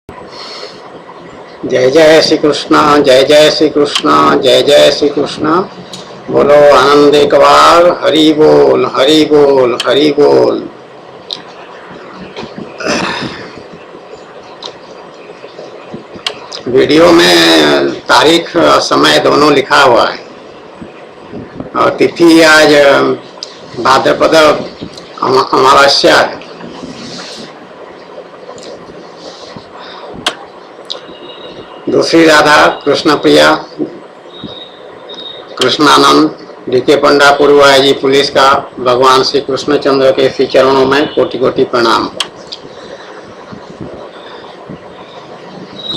जय जय श्री कृष्ण, जय जय श्री कृष्ण, जय जय श्री कृष्ण। बोलो आनंद एक बार, हरि बोल हरि बोल हरि बोल। वीडियो में तारीख समय दोनों लिखा हुआ है और तिथि आज भाद्रपद अमावस्या है। दूसरी राधा कृष्ण प्रिया, कृष्णानंद, डीके पंडा, पूर्व आईजी पुलिस का भगवान श्री कृष्णचंद्र के श्री चरणों में कोटि कोटि प्रणाम।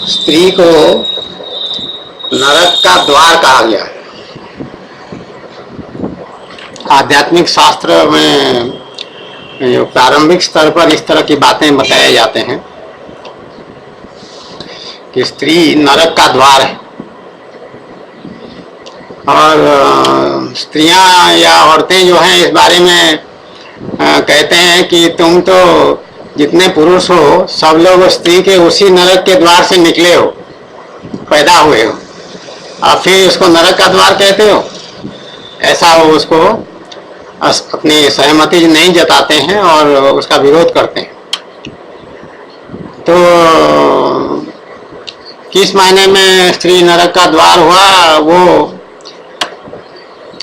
स्त्री को नरक का द्वार कहा गया है। आध्यात्मिक शास्त्र में जो प्रारंभिक स्तर पर इस तरह की बातें बताए जाते हैं कि स्त्री नरक का द्वार है और स्त्रियां या औरतें जो हैं इस बारे में कहते हैं कि तुम तो जितने पुरुष हो सब लोग स्त्री के उसी नरक के द्वार से निकले हो, पैदा हुए हो, और फिर उसको नरक का द्वार कहते हो। ऐसा वो उसको अपनी सहमति नहीं जताते हैं और उसका विरोध करते हैं। तो किस मायने में स्त्री नरक का द्वार हुआ, वो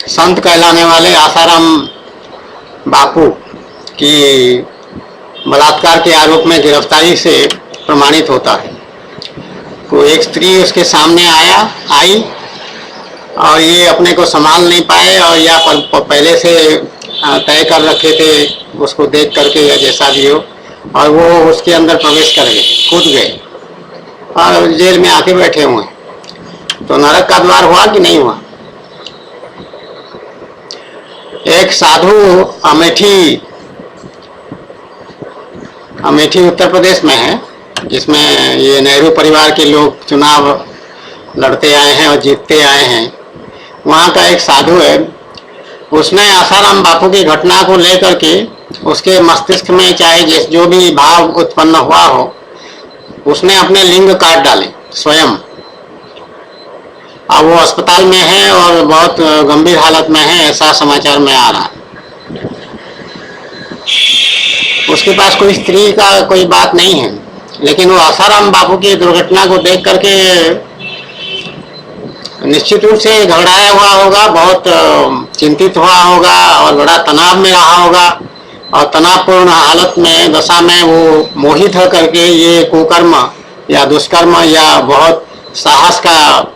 संत कहलाने वाले आसाराम बापू की बलात्कार के आरोप में गिरफ्तारी से प्रमाणित होता है। तो एक स्त्री उसके सामने आई और ये अपने को संभाल नहीं पाए और या पहले से तय कर रखे थे उसको देख करके या जैसा भी हो, और वो उसके अंदर प्रवेश कर गए, कूद गए और जेल में आके बैठे हुए हैं। तो नरक का द्वार हुआ कि नहीं हुआ? एक साधु अमेठी उत्तर प्रदेश में है, जिसमें ये नेहरू परिवार के लोग चुनाव लड़ते आए हैं और जीतते आए हैं। वहाँ का एक साधु है, उसने आसाराम बापू की घटना को लेकर के उसके मस्तिष्क में चाहे जो भी भाव उत्पन्न हुआ हो, उसने अपने लिंग काट डाले स्वयं। अब वो अस्पताल में है और बहुत गंभीर हालत में है, ऐसा समाचार में आ रहा है। उसके पास कोई स्त्री का कोई बात नहीं है, लेकिन वो आसाराम बापू की दुर्घटना को देख करके निश्चित रूप से घबराया हुआ होगा, बहुत चिंतित हुआ होगा और बड़ा तनाव में रहा होगा, और तनावपूर्ण हालत में दशा में वो मोहित हो करके ये कुकर्म या दुष्कर्म या बहुत साहस का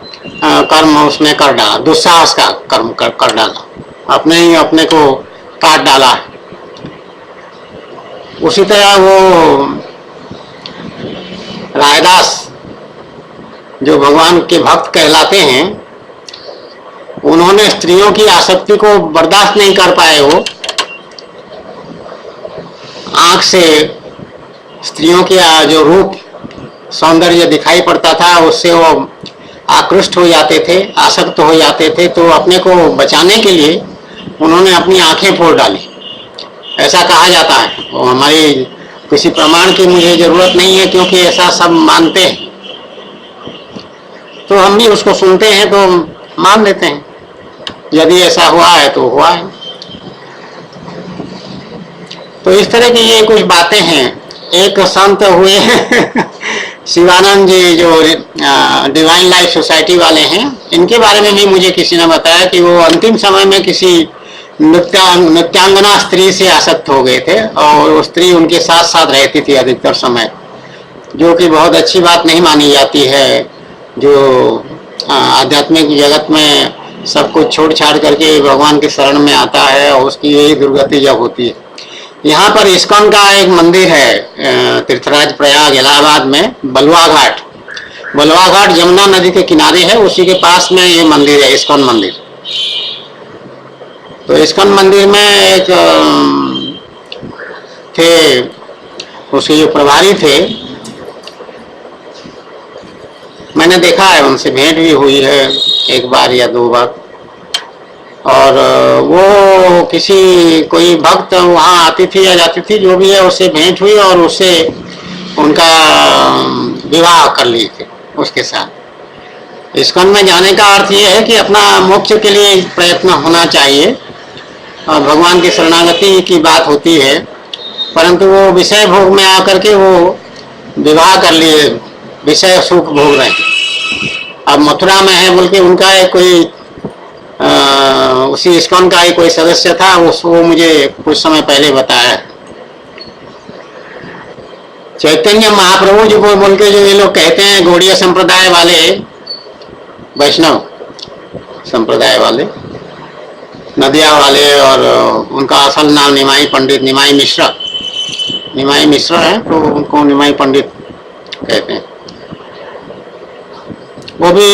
कर्म उसने कर डाला, दुस्साहस का कर्म कर डाला, अपने ही अपने को काट डाला। उसी तरह वो रायदास जो भगवान के भक्त कहलाते हैं, उन्होंने स्त्रियों की आसक्ति को बर्दाश्त नहीं कर पाए। वो आंख से स्त्रियों के जो रूप सौंदर्य दिखाई पड़ता था उससे वो आकृष्ट हो जाते थे, आसक्त हो जाते थे। तो अपने को बचाने के लिए उन्होंने अपनी आंखें फोड़ डाली, ऐसा कहा जाता है। वो हमारी किसी प्रमाण की मुझे जरूरत नहीं है, क्योंकि ऐसा सब मानते हैं तो हम भी उसको सुनते हैं तो मान लेते हैं। यदि ऐसा हुआ है तो हुआ है। तो इस तरह की ये कुछ बातें हैं। एक संत हुए शिवानंद जी, जो डिवाइन लाइफ सोसाइटी वाले हैं, इनके बारे में भी मुझे किसी ने बताया कि वो अंतिम समय में किसी नृत्यांगना स्त्री से आसक्त हो गए थे और वो स्त्री उनके साथ साथ रहती थी अधिकतर समय, जो कि बहुत अच्छी बात नहीं मानी जाती है। जो आध्यात्मिक जगत में सब कुछ छोड़ छाड़ करके भगवान के शरण में आता है और उसकी यही दुर्गति जब होती है। यहाँ पर इस्कॉन का एक मंदिर है तीर्थराज प्रयाग इलाहाबाद में, बलवा घाट यमुना नदी के किनारे है, उसी के पास में ये मंदिर है, इस्कॉन मंदिर। तो इस्कॉन मंदिर में एक थे, उसके जो प्रभारी थे, मैंने देखा है, उनसे भेंट भी हुई है एक बार या दो बार। और वो कोई भक्त वहाँ आती थी या जाती थी, जो भी है, उससे भेंट हुई और उससे उनका विवाह कर लिए थे उसके साथ। इस्कॉन में जाने का अर्थ ये है कि अपना मोक्ष के लिए प्रयत्न होना चाहिए और भगवान की शरणागति की बात होती है, परंतु वो विषय भोग में आकर के वो विवाह कर लिए, विषय सुख भोग रहे हैं। अब मथुरा में है बोल के उनका एक कोई उसी इस्कॉन का ही कोई सदस्य था, वो मुझे कुछ समय पहले बताया। चैतन्य महाप्रभु जो बोल के जो ये लोग कहते हैं, गौड़ीय संप्रदाय वाले, वैष्णव संप्रदाय वाले, नदिया वाले, और उनका असल नाम निमाई पंडित, निमाई मिश्र है, तो उनको निमाई पंडित कहते हैं। वो भी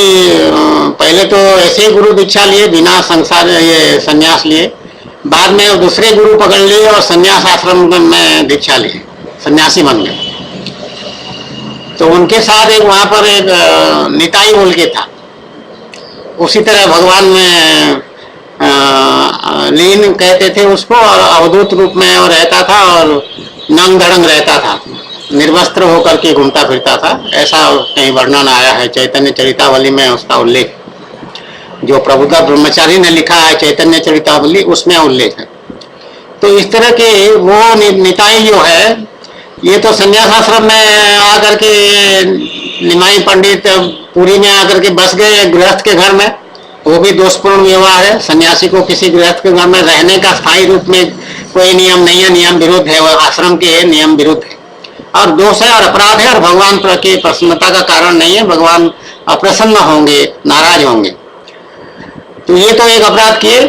पहले तो ऐसे ही गुरु दीक्षा लिए बिना संसार ये संन्यास लिए, बाद में वो दूसरे गुरु पकड़ लिए और संन्यास आश्रम में दीक्षा लिए, सन्यासी बन गए। तो उनके साथ एक वहां पर एक निताई बोल के था, उसी तरह भगवान में लीन कहते थे उसको, और अवधूत रूप में वो रहता था और नंग धड़ंग रहता था, निर्वस्त्र होकर के घूमता फिरता था, ऐसा कहीं वर्णन आया है चैतन्य चरितावली में, उसका उल्लेख जो प्रभुदा ब्रह्मचारी ने लिखा है चैतन्य चरितावली, उसमें उल्लेख है। तो इस तरह के वो निताई जो है, ये तो संन्यास आश्रम में आकर के निमाई पंडित पुरी में आकर के बस गए गृहस्थ के घर में, वो भी दोषपूर्ण व्यवहार है। सन्यासी को किसी गृहस्थ के घर में रहने का स्थायी रूप में कोई नियम नहीं है, नियम विरुद्ध है, वो आश्रम के नियम विरुद्ध है और दोष है और अपराध है, और भगवान की प्रसन्नता का कारण नहीं है, भगवान अप्रसन्न होंगे, नाराज होंगे। तो ये तो एक अपराध किए,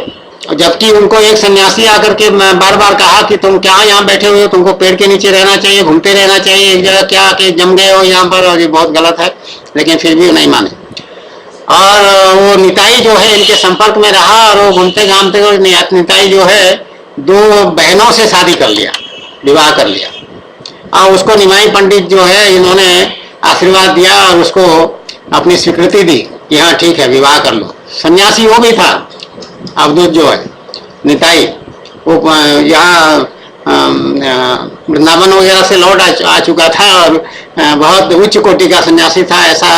जबकि उनको एक सन्यासी आकर के बार बार कहा कि तुम क्या यहाँ बैठे हुए हो, तुमको पेड़ के नीचे रहना चाहिए, घूमते रहना चाहिए, एक जगह क्या कि जम गए हो यहाँ पर, और ये बहुत गलत है, लेकिन फिर भी नहीं माने। और वो निताई जो है इनके संपर्क में रहा, और वो घूमते घामते हुए निताई जो है 2 बहनों से शादी कर लिया, विवाह कर लिया, और उसको निमाई पंडित जो है इन्होंने आशीर्वाद दिया और उसको अपनी स्वीकृति दी कि हाँ ठीक है विवाह कर लो। सन्यासी वो भी था, अवधूत जो है निताई, वो यहाँ वृंदावन वगैरह से लौट आ चुका था और बहुत उच्च कोटि का सन्यासी था, ऐसा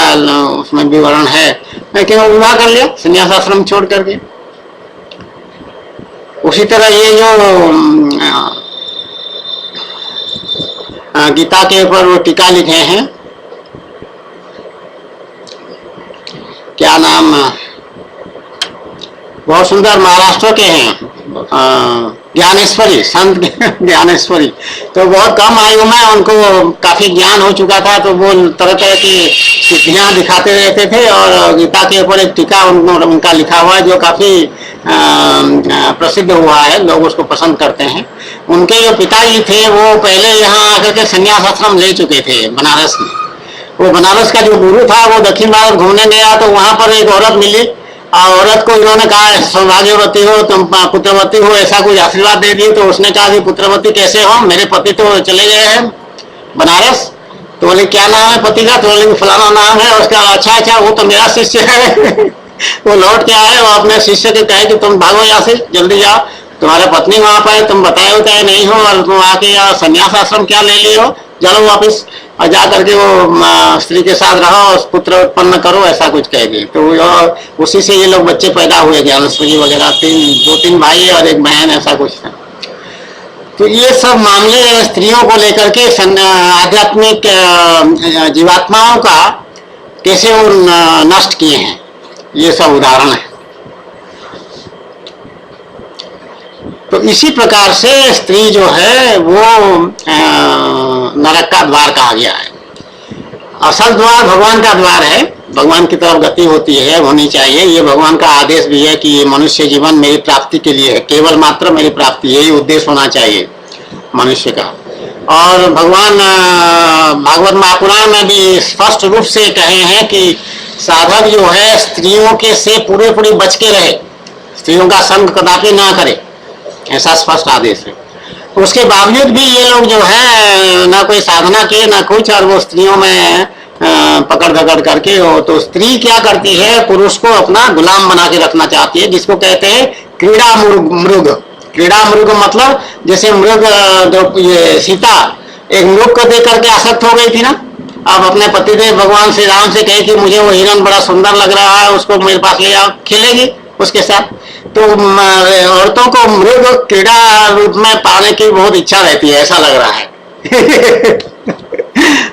उसमें विवरण है, लेकिन वो विवाह कर लिया सन्यास आश्रम छोड़ करके। उसी तरह ये जो गीता के ऊपर वो टीका लिखे हैं, क्या नाम, बहुत सुंदर, महाराष्ट्र के हैं, ज्ञानेश्वरी, संत ज्ञानेश्वरी। तो बहुत कम आयु में उनको काफी ज्ञान हो चुका था, तो वो तरह तरह की सिद्धियां दिखाते रहते थे, और गीता के ऊपर एक टीका उनका लिखा हुआ है जो काफी प्रसिद्ध हुआ है, लोग उसको पसंद करते हैं। उनके जो पिताजी थे वो पहले यहाँ आकर के संन्यास आश्रम ले चुके थे बनारस में। वो बनारस का जो गुरु था वो दक्षिण भारत घूमने गया, तो वहां पर एक औरत मिली, और औरत को इन्होंने कहा सौभाग्यवती हो तुम, पुत्रवती हो, ऐसा कुछ आशीर्वाद दे दिए। तो उसने कहा कि पुत्रवती कैसे हो, मेरे पति तो चले गए हैं बनारस। तो बोले क्या नाम है पति का, तो बोले फलाना नाम है। उसका अच्छा वो तो मेरा शिष्य है वो लौट के आए, वो अपने शिष्य के कहे कि तुम भागो यहाँ से, जल्दी जाओ, तुम्हारा पत्नी वहां पर, तुम बताए होते नहीं हो, और तुम आके यहाँ संन्यास आश्रम क्या ले लिए हो, चलो वापिस, और जा करके वो स्त्री के साथ रहो, पुत्र उत्पन्न करो, ऐसा कुछ कह दिए। तो उसी से ये लोग बच्चे पैदा हुए, ज्ञानेश्वरी वगैरह, 2-3 भाई और एक बहन, ऐसा कुछ था। तो ये सब मामले स्त्रियों को लेकर के आध्यात्मिक जीवात्माओं का कैसे वो नष्ट किए हैं, ये सब उदाहरण है। तो इसी प्रकार से स्त्री जो है वो नरक का द्वार कहा गया है। असल द्वार भगवान का द्वार है, भगवान की तरफ गति होती है, होनी चाहिए। ये भगवान का आदेश भी है कि ये मनुष्य जीवन मेरी प्राप्ति के लिए है, केवल मात्र मेरी प्राप्ति, यही उद्देश्य होना चाहिए मनुष्य का। और भगवान भागवत महापुराण में भी स्पष्ट रूप से कहे हैं कि साधक जो है स्त्रियों के से पूरे बच के रहे, स्त्रियों का संग कदापि ना करे, ऐसा स्पष्ट आदेश है। उसके बावजूद भी ये लोग जो है ना कोई साधना किए ना कुछ, और वो स्त्रियों में पकड़ धकड़ करके हो। तो स्त्री क्या करती है, पुरुष को अपना गुलाम बना के रखना चाहती है, जिसको कहते हैं क्रीड़ा मृग। क्रीड़ा मृग मतलब जैसे मृग, ये सीता एक मृग को देख करके आसक्त हो गई थी ना, आप अपने पतिदेव भगवान श्री राम से कहे कि मुझे वो हिरण बड़ा सुंदर लग रहा है, उसको मेरे पास ले आओ, खेलेगी उसके साथ। तो औरतों को मृग क्रीड़ा रूप में पाने की बहुत इच्छा रहती है, ऐसा लग रहा है।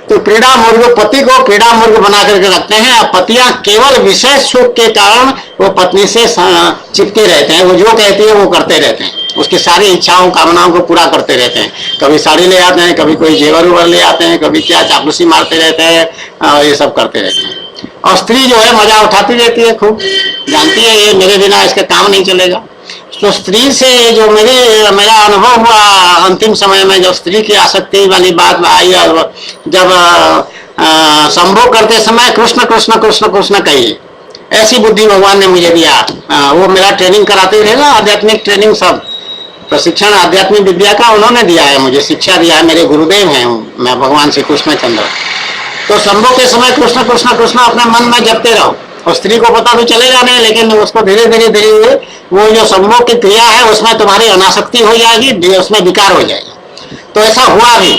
तो क्रीड़ा मुर्ग, पति को क्रीड़ा मुर्ग बना करके रखते हैं। अब पतियां केवल विषय सुख के कारण वो पत्नी से चिपके रहते हैं, वो जो कहती है वो करते रहते हैं, उसकी सारी इच्छाओं कामनाओं को पूरा करते रहते हैं। कभी साड़ी ले आते हैं, कभी कोई जेवर उवर ले आते हैं, कभी क्या चापलूसी मारते रहते हैं, और ये सब करते रहते हैं। और स्त्री जो है मजा उठाती रहती है खूब, जानती है ये मेरे बिना इसका काम नहीं चलेगा। तो स्त्री से जो मेरा अनुभव हुआ अंतिम समय में, जब स्त्री की आसक्ति वाली बात आई, और जब संभोग करते समय कृष्ण कृष्ण कृष्ण कृष्ण कहिए, ऐसी बुद्धि भगवान ने मुझे दिया। वो मेरा ट्रेनिंग कराते रहे ना, आध्यात्मिक ट्रेनिंग, सब प्रशिक्षण आध्यात्मिक विद्या का उन्होंने दिया है, मुझे शिक्षा दिया है, मेरे गुरुदेव हैं मैं भगवान श्री कृष्ण चंद्र। तो संभोग के समय कृष्ण कृष्ण कृष्ण अपने मन में जपते रहो, और स्त्री को पता तो चलेगा नहीं, लेकिन उसको धीरे धीरे धीरे वो जो संभोग की क्रिया है उसमें तुम्हारी अनासक्ति हो जाएगी, उसमें विकार हो जाएगा। तो ऐसा हुआ भी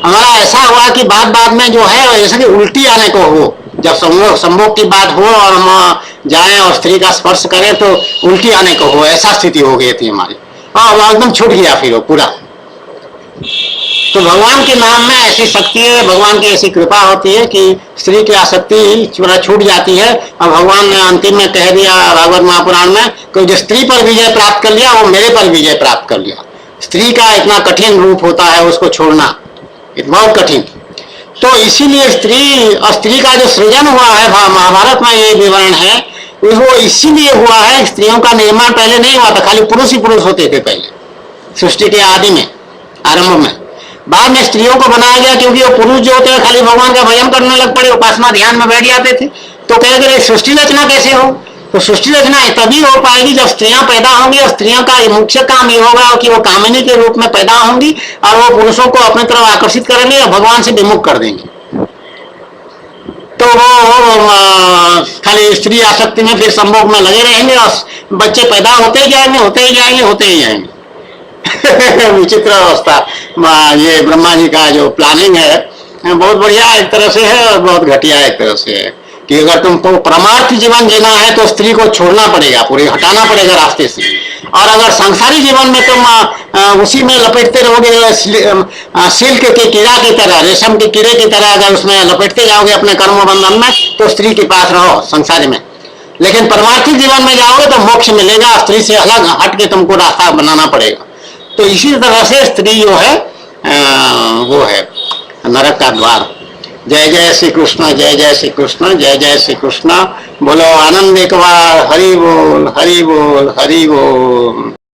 हमारा, ऐसा हुआ कि बाद में जो है ऐसा कि उल्टी आने को हो, जब संभोग की बात हो और हम जाएं और स्त्री का स्पर्श करें तो उल्टी आने को हो, ऐसा स्थिति हो गई थी हमारी, और एकदम छूट गया फिर वो पूरा। तो भगवान के नाम में ऐसी शक्ति है, भगवान की ऐसी कृपा होती है कि स्त्री की आसक्ति छूट जाती है। और भगवान ने अंतिम में कह दिया भागवत महापुराण में कि जो स्त्री पर विजय प्राप्त कर लिया वो मेरे पर विजय प्राप्त कर लिया। स्त्री का इतना कठिन रूप होता है उसको छोड़ना, बहुत कठिन। तो इसीलिए स्त्री का जो सृजन हुआ है महाभारत में, ये विवरण है, वो इसीलिए हुआ है। स्त्रियों का निर्माण पहले नहीं हुआ था, खाली पुरुष ही पुरुष होते थे पहले सृष्टि के आदि में, आरंभ में। बाद में स्त्रियों को बनाया गया क्योंकि वो पुरुष जो होते हैं खाली भगवान का भजन करने लग पड़े, उपासना ध्यान में बैठ जाते थे। तो कह गए सृष्टि रचना कैसे हो? तो सृष्टि रचना तभी हो पाएगी जब स्त्रियां पैदा होंगी, और स्त्रियों का मुख्य काम ये होगा कि वो कामिनी के रूप में पैदा होंगी और वो पुरुषों को अपनी तरफ आकर्षित करेंगे और भगवान से विमुख कर देंगे। तो वो खाली स्त्री आसक्ति में फिर संभोग में लगे रहेंगे और बच्चे पैदा होते ही जाएंगे, होते ही जाएंगे, होते ही जाएंगे। विचित्र अवस्था। ये ब्रह्मा जी का जो प्लानिंग है बहुत बढ़िया एक तरह से है और बहुत घटिया एक तरह से है कि अगर तुमको परमार्थ जीवन जीना है तो स्त्री को छोड़ना पड़ेगा, पूरे हटाना पड़ेगा रास्ते से। और अगर सांसारिक जीवन में तुम उसी में लपेटते रहोगे, सिल्क के कीड़ा की तरह, रेशम के कीड़े की तरह अगर उसमें लपेटते जाओगे अपने कर्म बंधन में, तो स्त्री के पास रहो संसार में। लेकिन परमार्थिक जीवन में जाओगे तो मोक्ष मिलेगा, स्त्री से अलग हट के तुमको रास्ता बनाना पड़ेगा। तो इसी तरह से स्त्री जो है वो है नरक का द्वार। जय जय श्री कृष्ण, जय जय श्री कृष्ण, जय जय श्री कृष्ण। बोलो आनंद एक बार, हरि बोल हरि बोल हरि बोल।